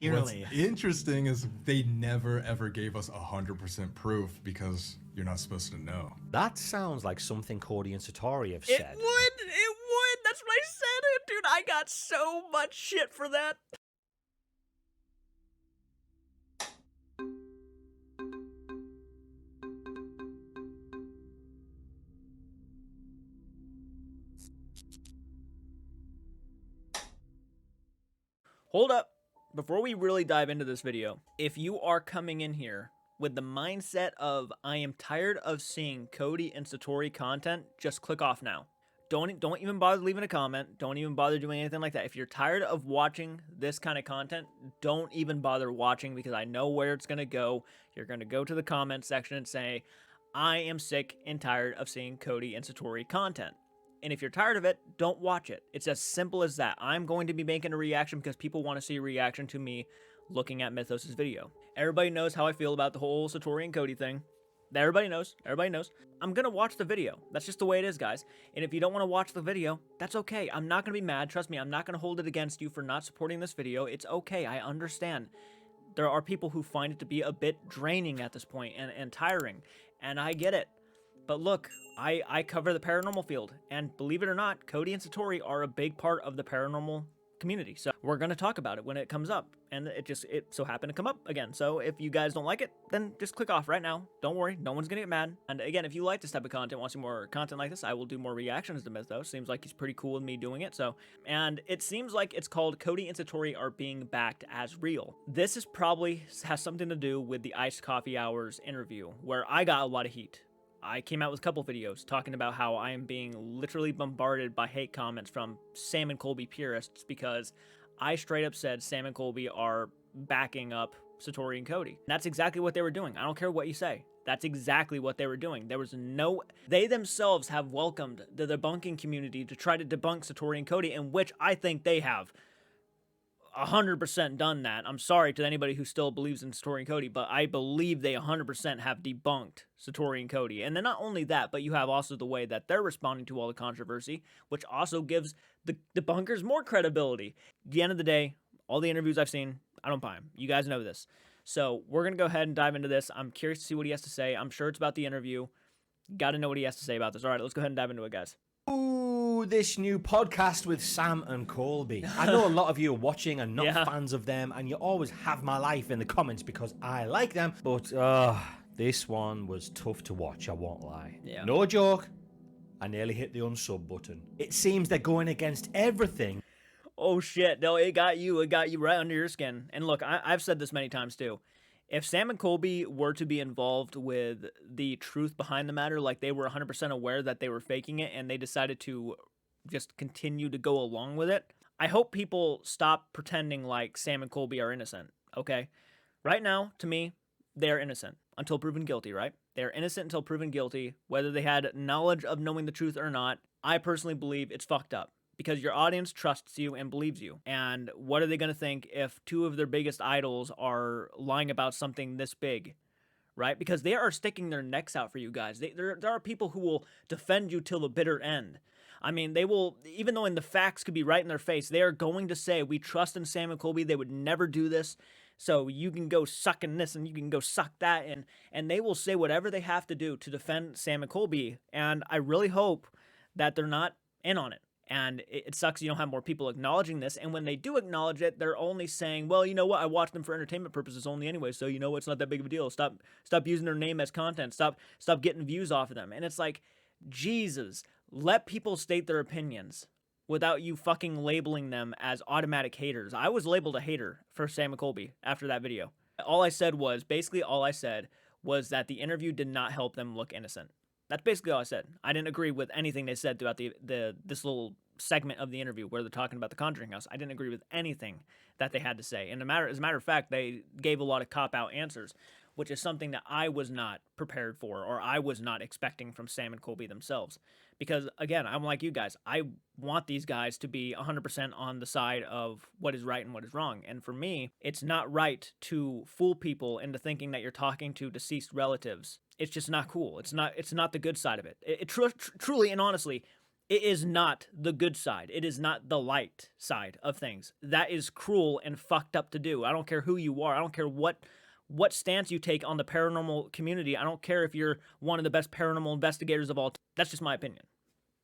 Eerily. What's interesting is they never ever gave us 100% proof because you're not supposed to know. That sounds like something Cody and Satori have said. It would. That's what I said. Dude, I got so much shit for that. Hold up. Before we really dive into this video, if you are coming in here with the mindset of I am tired of seeing Cody and Satori content, just click off now. Don't even bother leaving a comment. Don't even bother doing anything like that. If you're tired of watching this kind of content, don't even bother watching, because I know where it's going to go. You're going to go to the comment section and say, I am sick and tired of seeing Cody and Satori content. And if you're tired of it, don't watch it. It's as simple as that. I'm going to be making a reaction because people want to see a reaction to me looking at Mythos' video. Everybody knows how I feel about the whole Satori and Cody thing. Everybody knows. Everybody knows. I'm going to watch the video. That's just the way it is, guys. And if you don't want to watch the video, that's okay. I'm not going to be mad. Trust me, I'm not going to hold it against you for not supporting this video. It's okay. I understand. There are people who find it to be a bit draining at this point and tiring. And I get it. But look, I cover the paranormal field, and believe it or not, Cody and Satori are a big part of the paranormal community. So we're going to talk about it when it comes up, and it so happened to come up again. So if you guys don't like it, then just click off right now. Don't worry, no one's going to get mad. And again, if you like this type of content, want to see more content like this, I will do more reactions to Mythos. Seems like he's pretty cool with me doing it. So, and it seems like it's called Cody and Satori Are Being Backed as Real. This is probably has something to do with the Iced Coffee Hours interview, where I got a lot of heat. I came out with a couple videos talking about how I am being literally bombarded by hate comments from Sam and Colby purists because I straight up said Sam and Colby are backing up Satori and Cody. That's exactly what they were doing. I don't care what you say. That's exactly what they were doing. There was no... They themselves have welcomed the debunking community to try to debunk Satori and Cody, in which I think they have 100% done that. I'm sorry to anybody who still believes in Satori and Cody, but I believe they 100% have debunked Satori and Cody. And then not only that, but you have also the way that they're responding to all the controversy, which also gives the debunkers more credibility. At the end of the day, all the interviews I've seen, I don't buy them. You guys know this. So we're going to go ahead and dive into this. I'm curious to see what he has to say. I'm sure it's about the interview. Got to know what he has to say about this. All right, let's go ahead and dive into it, guys. Ooh, this new podcast with Sam and Colby. I know a lot of you are watching and not fans of them, and you always have my life in the comments because I like them, but this one was tough to watch, I won't lie. Yeah. No joke, I nearly hit the unsub button. It seems they're going against everything. Oh shit, no, it got you right under your skin. And look, I've said this many times too. If Sam and Colby were to be involved with the truth behind the matter, like they were 100% aware that they were faking it and they decided to just continue to go along with it, I hope people stop pretending like Sam and Colby are innocent, okay? Right now, to me, they're innocent until proven guilty, right? They're innocent until proven guilty, whether they had knowledge of knowing the truth or not. I personally believe it's fucked up, because your audience trusts you and believes you. And what are they going to think if two of their biggest idols are lying about something this big, right? Because they are sticking their necks out for you guys. There are people who will defend you till the bitter end. I mean, they will, even though the facts could be right in their face, they are going to say, we trust in Sam and Colby, they would never do this, so you can go suck in this and you can go suck that, and they will say whatever they have to do to defend Sam and Colby, and I really hope that they're not in on it. And it sucks you don't have more people acknowledging this. And when they do acknowledge it, they're only saying, well, you know what? I watch them for entertainment purposes only anyway. So, you know, it's not that big of a deal. Stop using their name as content. Stop getting views off of them. And it's like, Jesus, let people state their opinions without you fucking labeling them as automatic haters. I was labeled a hater for Sam and Colby after that video. All I said was that the interview did not help them look innocent. That's basically all I said. I didn't agree with anything they said throughout this little segment of the interview where they're talking about the Conjuring House. I didn't agree with anything that they had to say. And as a matter of fact, they gave a lot of cop-out answers, which is something that I was not prepared for, or I was not expecting from Sam and Colby themselves. Because, again, I'm like you guys. I want these guys to be 100% on the side of what is right and what is wrong. And for me, it's not right to fool people into thinking that you're talking to deceased relatives. It's just not cool. It's not the good side of it. Truly and honestly, It is not the good side. It is not the light side of things. That is cruel and fucked up to do. I don't care who you are. I don't care what stance you take on the paranormal community. I don't care if you're one of the best paranormal investigators of all time. That's just my opinion.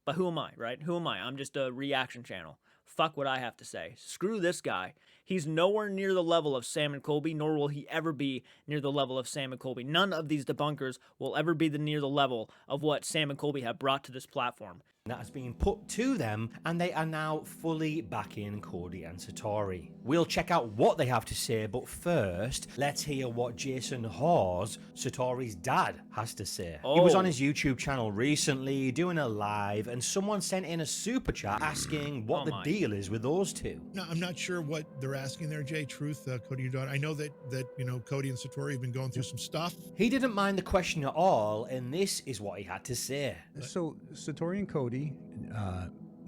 But who am I, right? Who am I? I'm just a reaction channel. Fuck what I have to say. Screw this guy. He's nowhere near the level of Sam and Colby, nor will he ever be near the level of Sam and Colby. None of these debunkers will ever be near the level of what Sam and Colby have brought to this platform. That has been put to them, and they are now fully backing Cody and Satori. We'll check out what they have to say, but first, let's hear what Jason Hawes, Satori's dad, has to say. He was on his YouTube channel recently doing a live, and someone sent in a super chat asking what the deal is with those two. No, I'm not sure what they're asking there, Jay. Truth, Cody, your daughter. I know that you know Cody and Satori have been going through some stuff. He didn't mind the question at all, and this is what he had to say. So Satori and Cody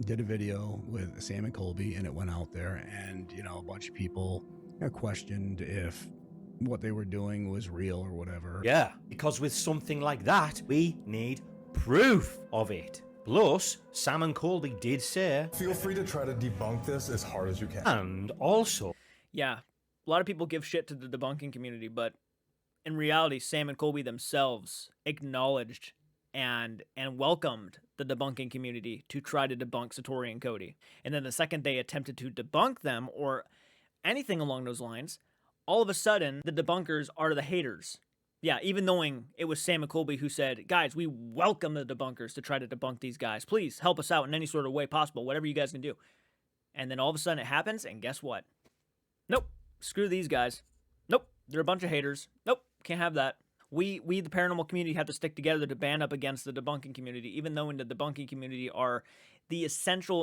did a video with Sam and Colby, and it went out there, and you know, a bunch of people questioned if what they were doing was real or whatever. Yeah, because with something like that, we need proof of it. Plus, Sam and Colby did say, Feel free to try to debunk this as hard as you can. And also, yeah, a lot of people give shit to the debunking community, but in reality, Sam and Colby themselves acknowledged and welcomed the debunking community to try to debunk Satori and Cody. And then the second they attempted to debunk them or anything along those lines, all of a sudden the debunkers are the haters. Yeah, even knowing it was Sam and Colby who said, guys, we welcome the debunkers to try to debunk these guys. Please help us out in any sort of way possible, whatever you guys can do. And then all of a sudden it happens, and guess what? Nope, screw these guys. Nope, they're a bunch of haters. Nope, can't have that. We the paranormal community have to stick together to band up against the debunking community, even though in the debunking community are the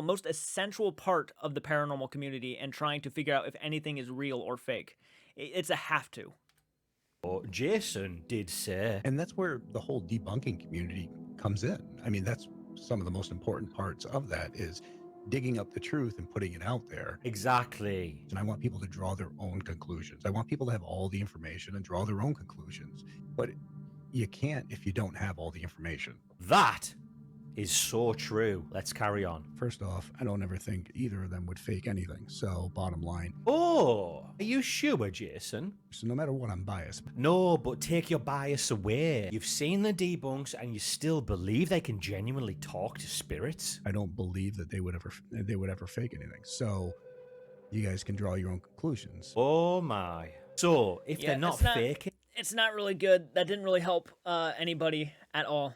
most essential part of the paranormal community and trying to figure out if anything is real or fake. It's a have to. Jason did say, And that's where the whole debunking community comes in. I mean, that's some of the most important parts of that is digging up the truth and putting it out there. Exactly. And I want people to draw their own conclusions. I want people to have all the information and draw their own conclusions. But you can't if you don't have all the information. That is so true. Let's carry on. First off, I don't ever think either of them would fake anything. So bottom line. Oh, are you sure, Jason? So no matter what, I'm biased. No, but take your bias away. You've seen the debunks and you still believe they can genuinely talk to spirits? I don't believe that they would ever fake anything. So you guys can draw your own conclusions. Oh my. So if they're not faking, it's not really good. That didn't really help anybody at all.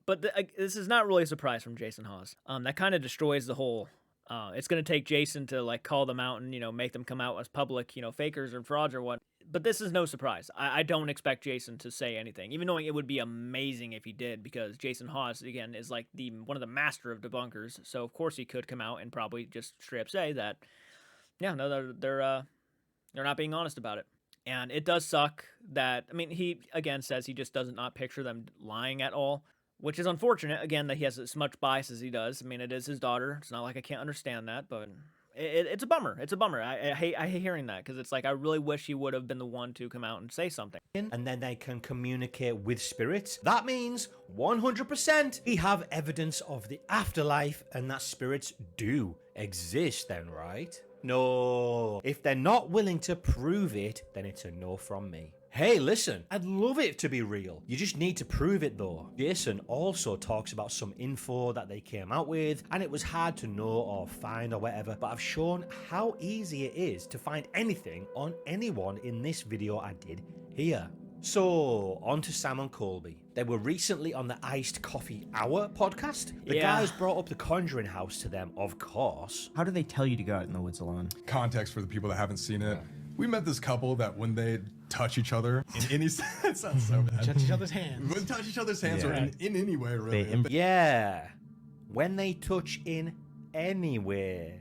But this is not really a surprise from Jason Hawes. That kind of destroys the whole. It's going to take Jason to like call them out and, you know, make them come out as public, you know, fakers or frauds or what. But this is no surprise. I don't expect Jason to say anything, even knowing it would be amazing if he did, because Jason Hawes, again, is like one of the master of debunkers. So of course he could come out and probably just straight up say that, yeah, no, they're not being honest about it. And it does suck that, I mean, he, again, says he just does not picture them lying at all, which is unfortunate, again, that he has as much bias as he does. I mean, it is his daughter. It's not like I can't understand that, but it's a bummer. It's a bummer. I hate hearing that, because it's like I really wish he would have been the one to come out and say something. and then they can communicate with spirits. That means 100% we have evidence of the afterlife and that spirits do exist then, right? No. If they're not willing to prove it, then it's a no from me. Hey, listen, I'd love it to be real. You just need to prove it though. Jason also talks about some info that they came out with, and it was hard to know or find or whatever, but I've shown how easy it is to find anything on anyone in this video I did here. So, on to Sam and Colby. They were recently on the Iced Coffee Hour podcast. The guys brought up the Conjuring House to them, of course. How do they tell you to go out in the woods alone? Context for the people that haven't seen it. We met this couple that when they touch each other in any it sounds so bad. Touch each other's hands. When touch each other's hands or in any way, really. Yeah, when they touch in anywhere.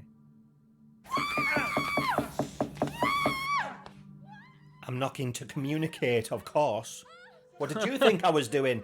I'm knocking to communicate, of course. What did you think I was doing?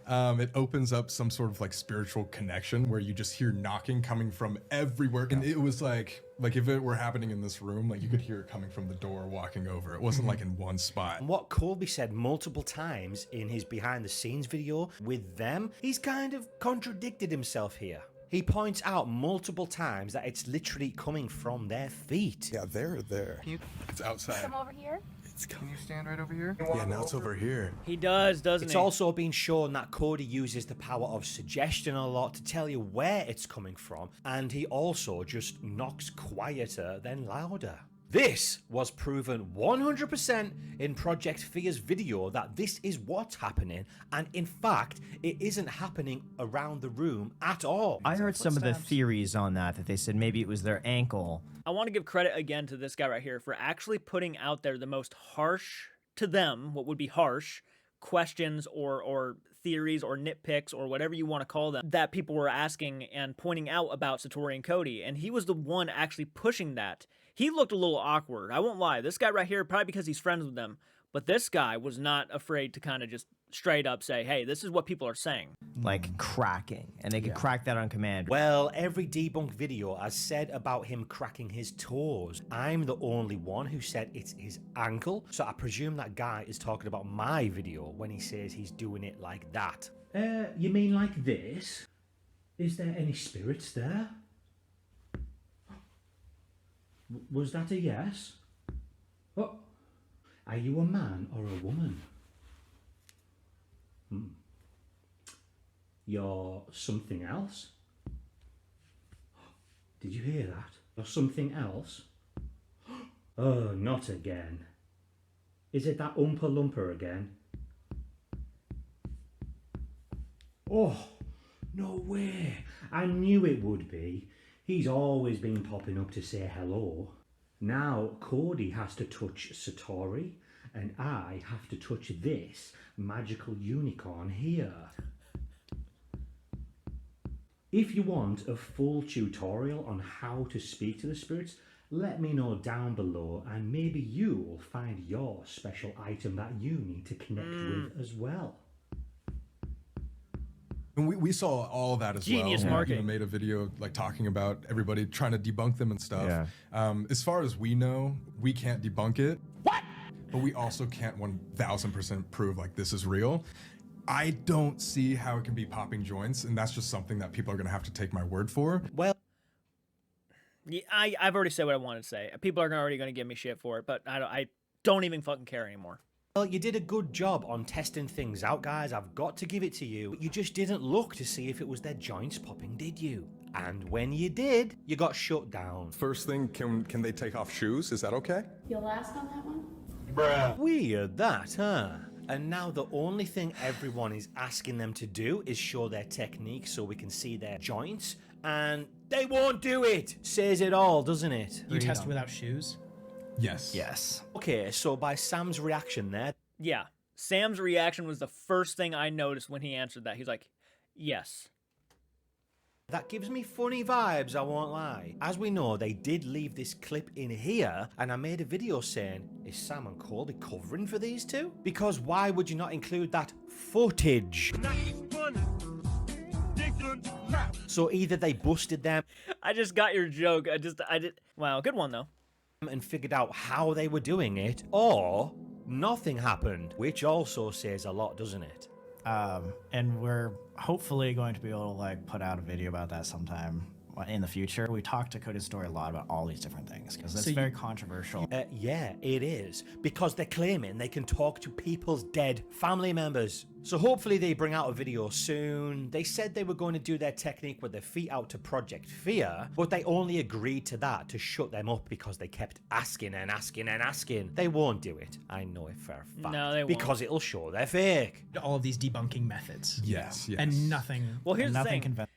It opens up some sort of like spiritual connection where you just hear knocking coming from everywhere. And it was like if it were happening in this room, like you could hear it coming from the door walking over. It wasn't like in one spot. And what Colby said multiple times in his behind the scenes video with them, he's kind of contradicted himself here. He points out multiple times that it's literally coming from their feet. Yeah, they're there. It's outside. Come over here. Can you stand right over here? Yeah, now it's over here. He does, doesn't It's he? also been shown that CODY uses the power of suggestion a lot to tell you where it's coming from, and he also just knocks quieter than louder. This was proven 100% in Project Fear's video that this is what's happening, and in fact, it isn't happening around the room at all. I heard some of the theories on that they said maybe it was their ankle. I want to give credit again to this guy right here for actually putting out there the most harsh, to them, what would be harsh, questions or theories or nitpicks or whatever you want to call them that people were asking and pointing out about SATORI and CODY. And he was the one actually pushing that. He looked a little awkward. I won't lie. This guy right here, probably because he's friends with them, but this guy was not afraid to kind of just straight up say, hey, this is what people are saying. Like cracking. And they could crack that on command. Well, every debunked video has said about him cracking his toes. I'm the only one who said it's his ankle, so I presume that guy is talking about my video when he says he's doing it like that. You mean like this? Is there any spirits there? Was that a yes? Oh, are you a man or a woman? You're something else? Did you hear that? You're something else? Oh, not again. Is it that Oompa Loompa again? Oh, no way. I knew it would be. He's always been popping up to say hello. Now CODY has to touch SATORI, and I have to touch this magical unicorn here. If you want a full tutorial on how to speak to the spirits, let me know down below, and maybe you will find your special item that you need to connect with as well. And we saw all that as Genius well. marketing. You know, made a video like talking about everybody trying to debunk them and stuff. Yeah. As far as we know, we can't debunk it. What? But we also can't 1000% prove like this is real. I don't see how it can be popping joints, and that's just something that people are gonna have to take my word for. Well, Yeah, I've already said what I wanted to say. People are already going to give me shit for it, but I don't even fucking care anymore. Well, you did a good job on testing things out, guys. I've got to give it to you. But you just didn't look to see if it was their joints popping, did you? And when you did, you got shut down. First thing, can they take off shoes? Is that okay? You'll ask on that one? Weird that, huh? And now the only thing everyone is asking them to do is show their technique so we can see their joints. And they won't do it. Says it all, doesn't it? You test without shoes? Yes. Yes. Okay, so by Sam's reaction there, Yeah, Sam's reaction was the first thing I noticed when he answered that. He's like, yes. that gives me funny vibes, I won't lie. As we know, they did leave this clip in here, and I made a video saying, is Sam and Colby covering for these two? Because why would you not include that footage? So either they busted them I just got your joke. I did. Wow, good one though. and figured out how they were doing it, or nothing happened, which also says a lot, doesn't it? And we're hopefully going to be able to like put out a video about that sometime in the future. We talked to CODY Story a lot about all these different things because that's very controversial. Yeah, it is. Because they're claiming they can talk to people's dead family members. So hopefully they bring out a video soon. They said they were going to do their technique with their feet out to Project Fear, but they only agreed to that to shut them up because they kept asking and asking and asking. They won't do it. I know it for a fact. No, they won't. Because it'll show they're fake. All of these debunking methods. Yes. Yes. And nothing. Well, here's the nothing thing.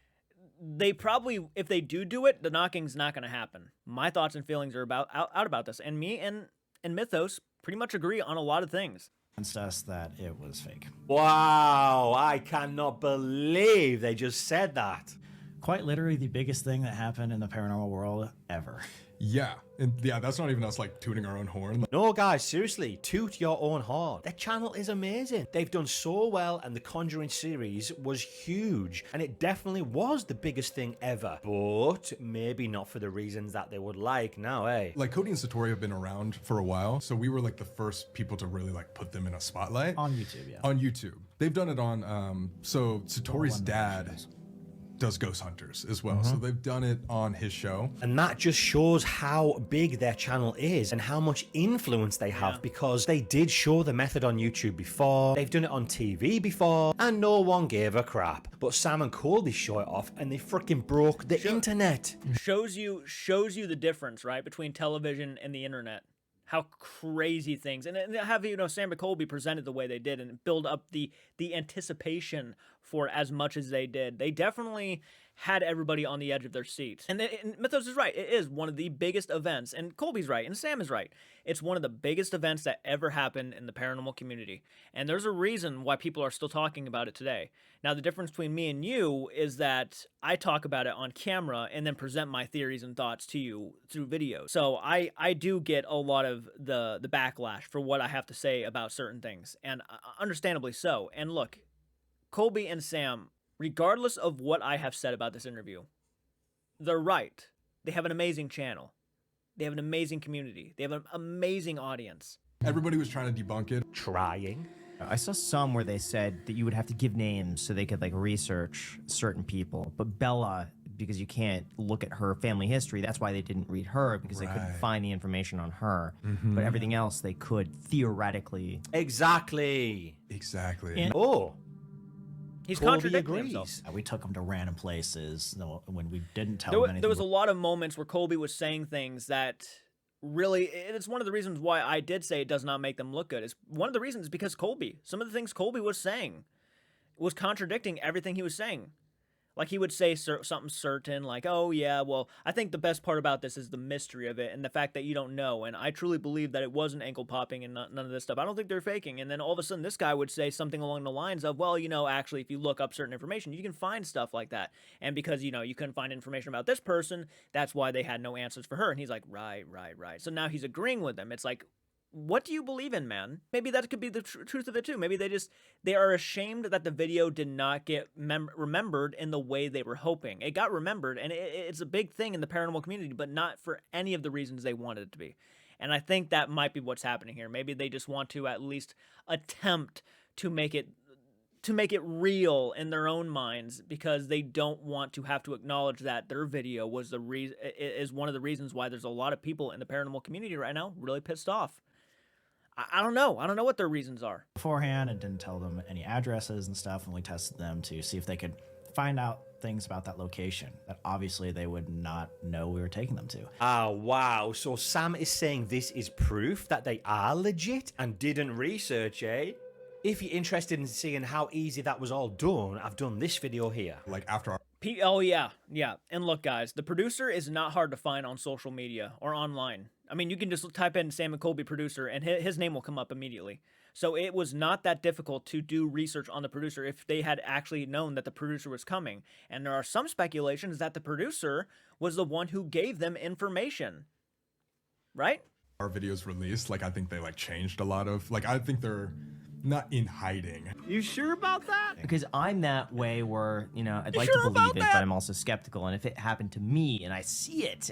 They probably, if they do it, the knocking's not going to happen. My thoughts and feelings are out about this, and me and Mythos pretty much agree on a lot of things. Convinced us that it was fake. Wow, I cannot believe they just said that. Quite literally the biggest thing that happened in the paranormal world ever. Yeah. And yeah, that's not even us like tooting our own horn. No, guys, seriously, toot your own horn. Their channel is amazing. They've done so well, and the Conjuring series was huge, and it definitely was the biggest thing ever. But maybe not for the reasons that they would like now, eh? Like CODY and SATORI have been around for a while, so we were like the first people to really like put them in a spotlight. On YouTube, yeah. On YouTube. They've done it on, so SATORI's dad. does Ghost Hunters as well. So they've done it on his show. And that just shows how big their channel is and how much influence they have, because they did show the method on YouTube before, they've done it on TV before, and no one gave a crap. But Sam and Colby show it off and they freaking broke the internet. Shows you the difference, right, between television and the internet. How crazy things, and have, you know, Sam and Colby presented the way they did and build up the anticipation for as much as they did. They definitely had everybody on the edge of their seats. And Mythos is right. It is one of the biggest events, and Colby's right, and Sam is right. It's one of the biggest events that ever happened in the paranormal community. And there's a reason why people are still talking about it today. Now, the difference between me and you is that I talk about it on camera and then present my theories and thoughts to you through videos. So I do get a lot of the backlash for what I have to say about certain things, and understandably so. And look, Colby and Sam, regardless of what I have said about this interview, they're right. They have an amazing channel. They have an amazing community. They have an amazing audience. Everybody was trying to debunk it. Trying. I saw some where they said that you would have to give names so they could like research certain people. But Bella, because you can't look at her family history, that's why they didn't read her, because they couldn't find the information on her. But everything else they could theoretically. Exactly. Exactly. And he's Colby contradicting agrees. himself. We took him to random places when we didn't tell him anything. There was a lot of moments where Colby was saying things that really, it's one of the reasons why I did say it does not make them look good. It's one of the reasons because Colby, some of the things Colby was saying was contradicting everything he was saying. Like, he would say something certain, like, oh, yeah, well, I think the best part about this is the mystery of it and the fact that you don't know. And I truly believe that it wasn't ankle popping and none of this stuff. I don't think they're faking. And then all of a sudden, this guy would say something along the lines of, well, you know, actually, if you look up certain information, you can find stuff like that. And because, you know, you couldn't find information about this person, that's why they had no answers for her. And he's like, right. So now he's agreeing with them. It's like, what do you believe in, man? Maybe that could be the truth of it too. Maybe they are ashamed that the video did not get remembered in the way they were hoping. It got remembered, and it's a big thing in the paranormal community, but not for any of the reasons they wanted it to be. And I think that might be what's happening here. Maybe they just want to at least attempt to make it real in their own minds, because they don't want to have to acknowledge that their video was is one of the reasons why there's a lot of people in the paranormal community right now really pissed off. I don't know. I don't know what their reasons are. Beforehand, and didn't tell them any addresses and stuff, and we tested them to see if they could find out things about that location that obviously they would not know we were taking them to. Ah, wow. So Sam is saying this is proof that they are legit and didn't research, eh? If you're interested in seeing how easy that was all done, I've done this video here. Like after our Oh, yeah. And look, guys, the producer is not hard to find on social media or online. I mean, you can just type in Sam and Colby producer, and his name will come up immediately. So it was not that difficult to do research on the producer if they had actually known that the producer was coming. And there are some speculations that the producer was the one who gave them information. Right? our videos released, like I think they like changed a lot of, like I think they're not in hiding. You sure about that? Because I'm that way where, you know, I'd like sure to believe about it, that? but I'm also skeptical. And if it happened to me and I see it,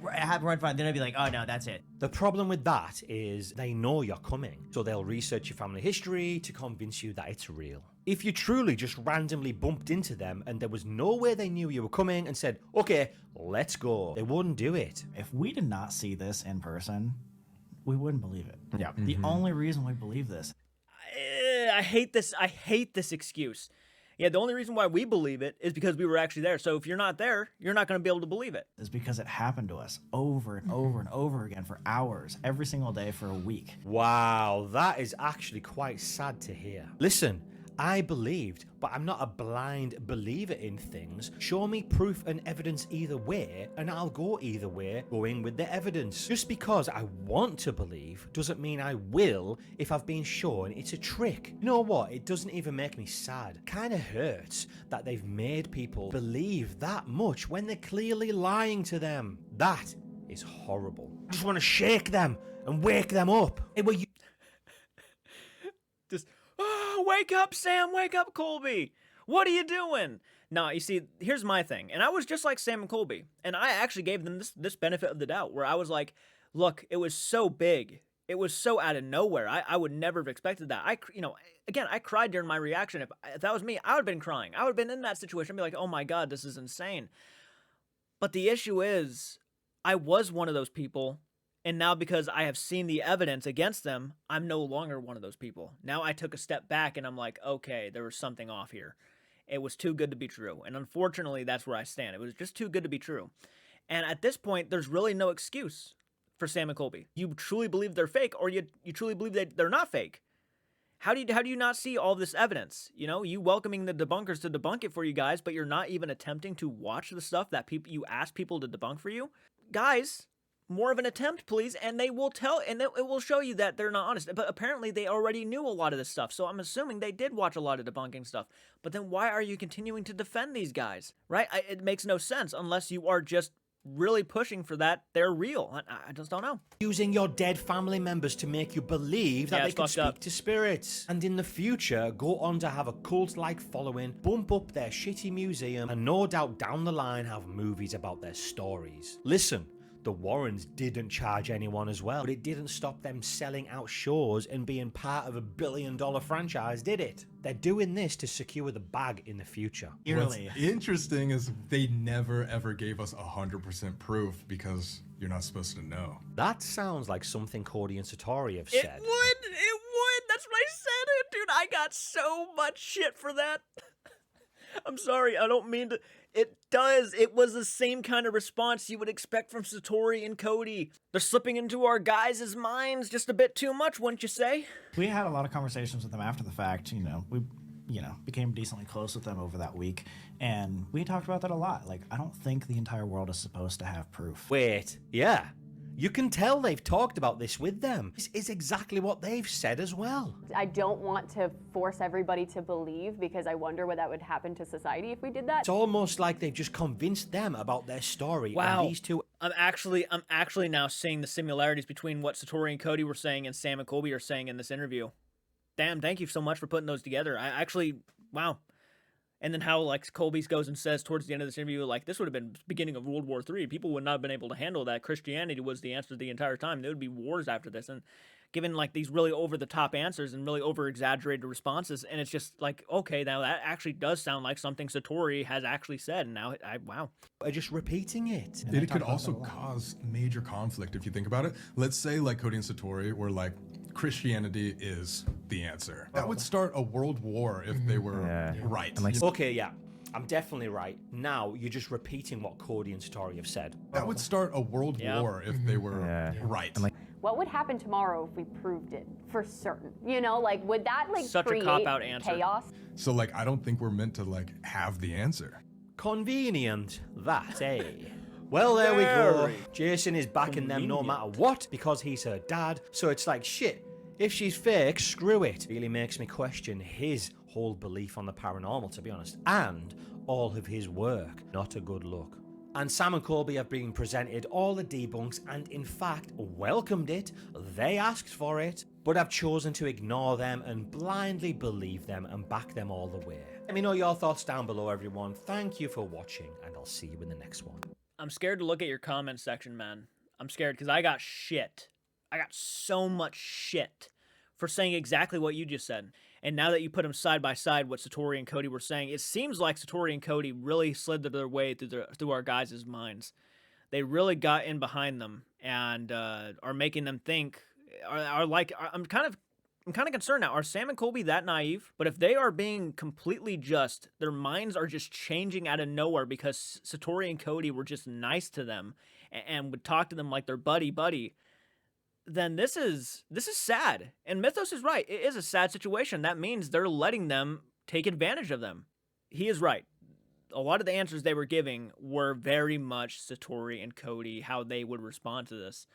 I have right in front, then I'd be like, oh no, that's it. The problem with that is they know you're coming, so they'll research your family history to convince you that it's real. If you truly just randomly bumped into them and there was no way they knew you were coming and said, okay, let's go, they wouldn't do it. If we did not see this in person, we wouldn't believe it. Yeah. The only reason we believe this. I hate this excuse. Yeah, the only reason why we believe it is because we were actually there. So if you're not there, you're not going to be able to believe it. Is because it happened to us over and over and over again for hours, every single day for a week. Wow, that is actually quite sad to hear. Listen, I believed, but I'm not a blind believer in things. Show me proof and evidence either way, and I'll go either way, going with the evidence. Just because I want to believe doesn't mean I will if I've been shown it's a trick. You know what? It doesn't even make me sad. It kind of hurts that they've made people believe that much when they're clearly lying to them. That is horrible. I just want to shake them and wake them up. Hey, will you? Just, oh, wake up, Sam, wake up, Colby. What are you doing? Now, you see, here's my thing. And I was just like Sam and Colby. And I actually gave them this benefit of the doubt where I was like, look, it was so big. It was so out of nowhere. I would never have expected that. Again, I cried during my reaction. If that was me, I would have been crying. I would have been in that situation. I'd be like, oh my God, this is insane. But the issue is, I was one of those people. And now because I have seen the evidence against them, I'm no longer one of those people. Now I took a step back and I'm like, okay, there was something off here. It was too good to be true. And unfortunately, that's where I stand. It was just too good to be true. And at this point, there's really no excuse for Sam and Colby. You truly believe they're fake, or you truly believe that they're not fake. How do you not see all this evidence? You know, you welcoming the debunkers to debunk it for you guys, but you're not even attempting to watch the stuff that you ask people to debunk for you. Guys, more of an attempt, please, and they will tell, and it will show you that they're not honest. But apparently, they already knew a lot of this stuff, so I'm assuming they did watch a lot of debunking stuff. But then why are you continuing to defend these guys, right? It makes no sense unless you are just really pushing for that they're real. I just don't know. Using your dead family members to make you believe that they can speak to spirits. And in the future, go on to have a cult-like following, bump up their shitty museum, and no doubt down the line have movies about their stories. Listen, the Warrens didn't charge anyone as well, but it didn't stop them selling out shows and being part of a billion-dollar franchise, did it? They're doing this to secure the bag in the future. What's interesting is they never ever gave us 100% proof because you're not supposed to know. That sounds like something CODY and SATORI have said. It would. That's what I said. Dude, I got so much shit for that. I'm sorry, I don't mean to. It does. It was the same kind of response you would expect from SATORI and CODY. They're slipping into our guys' minds just a bit too much, wouldn't you say? We had a lot of conversations with them after the fact. We became decently close with them over that week, and we talked about that a lot. Like, I don't think the entire world is supposed to have proof. Wait, yeah. You can tell they've talked about this with them. This is exactly what they've said as well. I don't want to force everybody to believe because I wonder what that would happen to society if we did that. It's almost like they've just convinced them about their story. Wow. And these two... I'm actually now seeing the similarities between what SATORI and CODY were saying and Sam and Colby are saying in this interview. Damn, thank you so much for putting those together. Wow. And then how, like, Colby goes and says towards the end of this interview, like, this would have been the beginning of World War III. People would not have been able to handle that. Christianity was the answer the entire time. There would be wars after this. And given, like, these really over-the-top answers and really over-exaggerated responses, and it's just like, okay, now that actually does sound like something SATORI has actually said. And now, wow. Are just repeating it. It could also cause major conflict if you think about it. Let's say, like, CODY and SATORI were like, Christianity is the answer. That would start a world war if they were right. Okay, yeah. I'm definitely right. Now, you're just repeating what CODY and SATORI have said. That would start a world war if they were right. What would happen tomorrow if we proved it for certain? You know, like, would that, like, Such create a cop-out answer. chaos? So, like, I don't think we're meant to, like, have the answer. Convenient, that, eh? Well, there we go. Jason is backing them no matter what because he's her dad. So it's like, shit, if she's fake, screw it. Really makes me question his whole belief on the paranormal, to be honest. And all of his work. Not a good look. And Sam and Colby have been presented all the debunks and, in fact, welcomed it. They asked for it, but have chosen to ignore them and blindly believe them and back them all the way. Let me know your thoughts down below, everyone. Thank you for watching, and I'll see you in the next one. I'm scared to look at your comment section, man. I'm scared because I got shit. I got so much shit for saying exactly what you just said. And now that you put them side by side, what SATORI and CODY were saying, it seems like SATORI and CODY really slid their way through our guys' minds. They really got in behind them and are making them think. I'm kind of concerned now. Are Sam and Colby that naive? But if they are being completely just, their minds are just changing out of nowhere because SATORI and CODY were just nice to them and would talk to them like their buddy, then this is sad. And Mythos is right. It is a sad situation. That means they're letting them take advantage of them. He is right. A lot of the answers they were giving were very much SATORI and CODY, how they would respond to this.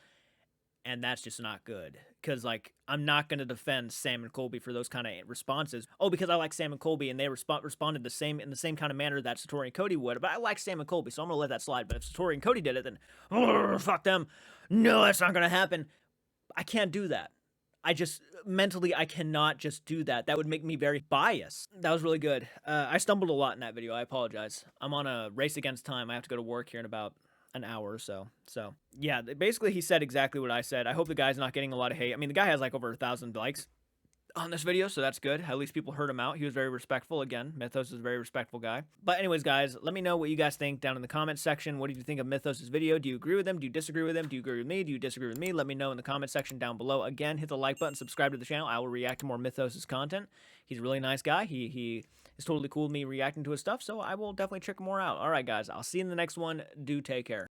And that's just not good. Because, like, I'm not going to defend Sam and Colby for those kind of responses. Oh, because I like Sam and Colby and they responded in the same kind of manner that SATORI and CODY would. But I like Sam and Colby, so I'm going to let that slide. But if SATORI and CODY did it, then, fuck them. No, that's not going to happen. I can't do that. Mentally, I cannot just do that. That would make me very biased. That was really good. I stumbled a lot in that video. I apologize. I'm on a race against time. I have to go to work here in about an hour or so. So yeah, basically he said exactly what I said. I hope the guy's not getting a lot of hate. I mean, the guy has like over 1,000 likes on this video, so that's good. At least people heard him out. He was very respectful. Again, Mythos is a very respectful guy. But anyways, guys, let me know what you guys think down in the comments section. What did you think of Mythos' video? Do you agree with him? Do you disagree with him? Do you agree with me? Do you disagree with me? Let me know in the comment section down below. Again, hit the like button, subscribe to the channel. I will react to more Mythos' content. He's a really nice guy. He is totally cool with me reacting to his stuff, so I will definitely check more out. All right, guys, I'll see you in the next one. Do take care.